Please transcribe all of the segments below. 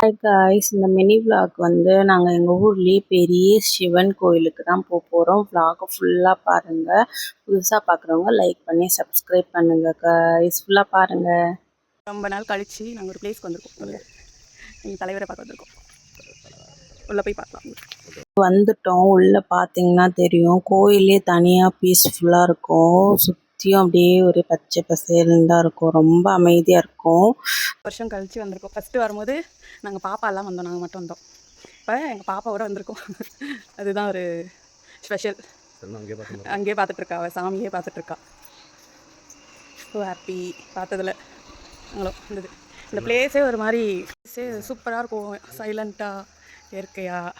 Hi guys, இந்த mini vlog வந்து நாங்கள் எங்கள் ஊர்லேயே பெரிய சிவன் கோயிலுக்கு தான் போகிறோம். விளாகை ஃபுல்லாக பாருங்கள். புதுசாக பார்க்குறவங்க லைக் பண்ணி சப்ஸ்கிரைப் பண்ணுங்கள் காய்ஸ். ஃபுல்லாக பாருங்கள். ரொம்ப நாள் கழித்து நாங்கள் ஒரு பிளேஸ்க்கு வந்திருக்கோம். எங்கள் தலைவரை பார்க்க வந்திருக்கோம். உள்ளே போய் பார்க்கலாம். வந்துட்டோம். உள்ளே பார்த்தீங்கன்னா தெரியும், கோயிலே தனியாக பீஸ்ஃபுல்லாக இருக்கும். சுற்றியும் அப்படியே ஒரு பச்சை பசேல்னு தான் இருக்கும். ரொம்ப அமைதியாக இருக்கும். வருஷம் கழித்து வந்திருக்கோம். ஃபஸ்ட்டு வரும்போது நாங்கள் பாப்பாலாம் வந்தோம். நாங்கள் மட்டும் வந்தோம். இப்போ எங்கள் பாப்பாவோட வந்திருக்கோம். அதுதான் ஒரு ஸ்பெஷல். அங்கேயே பார்த்துட்ருக்கா, அவள் சாமியே பார்த்துட்ருக்கா. ஸோ ஹாப்பி பார்த்ததில் நாங்களும் இருந்தது. இந்த பிளேஸே ஒரு மாதிரி சூப்பராக இருக்கும். சைலண்ட்டாக, இயற்கையாக,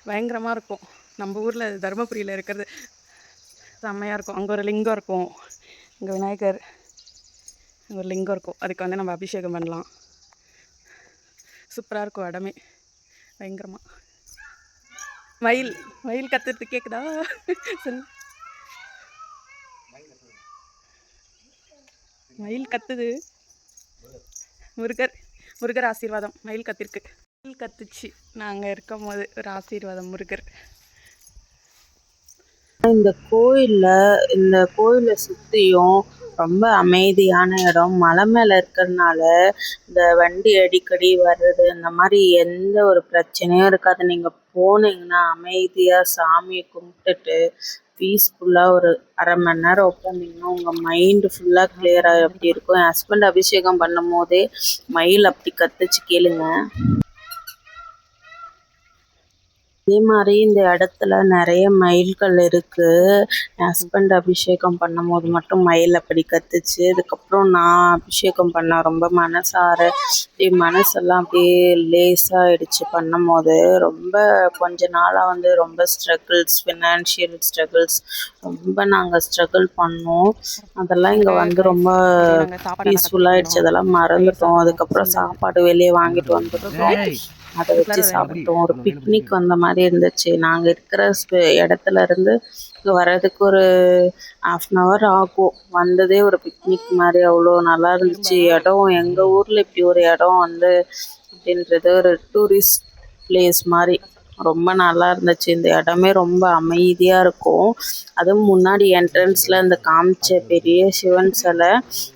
பயங்கரமாக இருக்கும். நம்ம ஊரில் தருமபுரியில் இருக்கிறது செம்மையாக இருக்கும். அங்கே ஒரு லிங்கம் இருக்கும். இங்கே விநாயகர் ஒரு லிங்கம் இருக்கும். அதுக்கு வந்து நம்ம அபிஷேகம் பண்ணலாம். சூப்பராக இருக்கும் இடமே, பயங்கரமாக. மயில் கத்துறது கேட்குதா? சொல்லு. மயில் கத்துது. முருகர் ஆசீர்வாதம். மயில் கத்திருக்கு. மயில் கத்துச்சு நாங்கள் இருக்கும் போது. ஒரு ஆசீர்வாதம் முருகர். இந்த கோயிலை சுற்றியும் ரொம்ப அமைதியான இடம். மலை மேலே இருக்கிறதுனால இந்த வண்டி அடிக்கடி வர்றது, இந்த மாதிரி எந்த ஒரு பிரச்சனையும் இருக்காது. நீங்கள் போனீங்கன்னா அமைதியாக சாமியை கும்பிட்டுட்டு பீஸ்ஃபுல்லாக ஒரு அரை மணி நேரம் உட்காந்திங்கன்னா உங்கள் மைண்டு ஃபுல்லாக கிளியராக எப்படி இருக்கும். என் ஹஸ்பண்ட் அபிஷேகம் பண்ணும் போதே மயில் அப்படி கத்துச்சு, கேளுங்க. அதே மாதிரி இந்த இடத்துல நிறைய மயில்கள் இருக்குது. என் ஹஸ்பண்ட் அபிஷேகம் பண்ணும் போது மட்டும் மயில் அப்படி கத்துச்சு. அதுக்கப்புறம் நான் அபிஷேகம் பண்ண ரொம்ப மனசார மனசெல்லாம் அப்படியே லேஸாகிடுச்சு பண்ணும் போது. ரொம்ப கொஞ்ச நாளாக வந்து ரொம்ப ஸ்ட்ரகிள்ஸ், ஃபினான்ஷியல் ஸ்ட்ரகிள்ஸ் ரொம்ப நாங்கள் ஸ்ட்ரகிள் பண்ணோம். அதெல்லாம் இங்கே வந்து ரொம்ப பீஸ்ஃபுல்லாகிடுச்சு. அதெல்லாம் மறந்துட்டோம். அதுக்கப்புறம் சாப்பாடு வெளியே வாங்கிட்டு வந்துட்டோம். அதை வச்சு சாப்பிட்டோம். ஒரு பிக்னிக் வந்த மாதிரி இருந்துச்சு. நாங்கள் இருக்கிற இடத்துல இருந்து வர்றதுக்கு ஒரு 1/2 hour ஆகும். வந்ததே ஒரு பிக்னிக் மாதிரி அவ்வளோ நல்லா இருந்துச்சு இடம். எங்கள் ஊரில் இப்படி ஒரு இடம் வந்து அப்படின்றது ஒரு டூரிஸ்ட் பிளேஸ் மாதிரி ரொம்ப நல்லா இருந்துச்சு. இந்த இடமே ரொம்ப அமைதியாக இருக்கும். அதுவும் முன்னாடி என்ட்ரன்ஸில் இந்த காமிச்ச பெரிய சிவன் சிலை,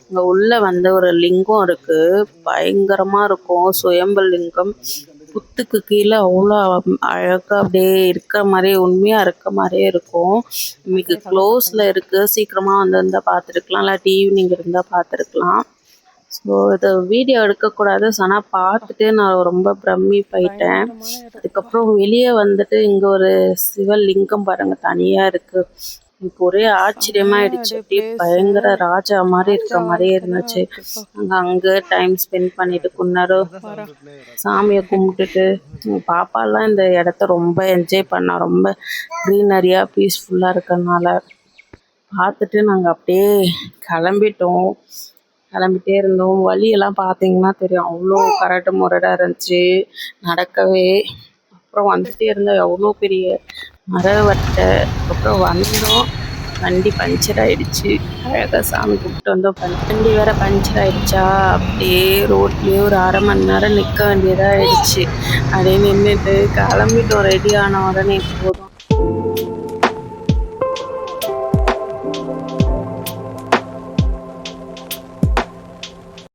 இங்கே உள்ளே வந்து ஒரு லிங்கம் இருக்குது. பயங்கரமாக இருக்கும். சுயம்பு லிங்கம். புத்துக்கு கீழே அவ்வளோ அழகாக அப்படியே இருக்கிற மாதிரியே, உண்மையாக இருக்க மாதிரியே இருக்கும். இன்னைக்கு க்ளோஸில் இருக்குது. சீக்கிரமாக வந்திருந்தால் பார்த்துருக்கலாம், இல்லாட்டி ஈவினிங் இருந்தால் பார்த்துருக்கலாம். ஸோ இதை வீடியோ எடுக்கக்கூடாது, ஆனால் பார்த்துட்டு நான் ரொம்ப பிரமிப்பாயிட்டேன். அதுக்கப்புறம் வெளியே வந்துட்டு இங்கே ஒரு சிவலிங்கம் பாருங்கள் தனியாக இருக்குது. எனக்கு ஒரே ஆச்சரியமாயிடுச்சு. அப்படியே பயங்கர ராஜா மாதிரி இருக்கிற மாதிரியே இருந்துச்சு. நாங்கள் அங்கே டைம் ஸ்பெண்ட் பண்ணிட்டு கொஞ்ச சாமியை கும்பிட்டுட்டு பாப்பாலாம் இந்த இடத்த ரொம்ப என்ஜாய் பண்ணா. ரொம்ப க்ரீனரியாக பீஸ்ஃபுல்லாக இருக்கிறதுனால பார்த்துட்டு நாங்கள் அப்படியே கிளம்பிட்டே இருந்தோம். வழியெல்லாம் பார்த்தீங்கன்னா தெரியும், அவ்வளோ கரடு முரடாக இருந்துச்சு நடக்கவே. அப்புறம் வந்துகிட்டே இருந்தோம். எவ்வளோ பெரிய மரவட்டை. அப்புறம் வந்தோம், வண்டி பஞ்சர் ஆகிடுச்சு. அழகாக சாமி கூப்பிட்டு வந்தோம். வண்டி வேறு பஞ்சர் ஆகிடுச்சா, அப்படியே ரோட்லேயே ஒரு 1/2 மணி நேரம் நிற்க வேண்டியதாக ஆகிடுச்சு. அப்படியே நின்றுட்டு கிளம்பிட்டோம். ரெடி ஆன உடனே போதும்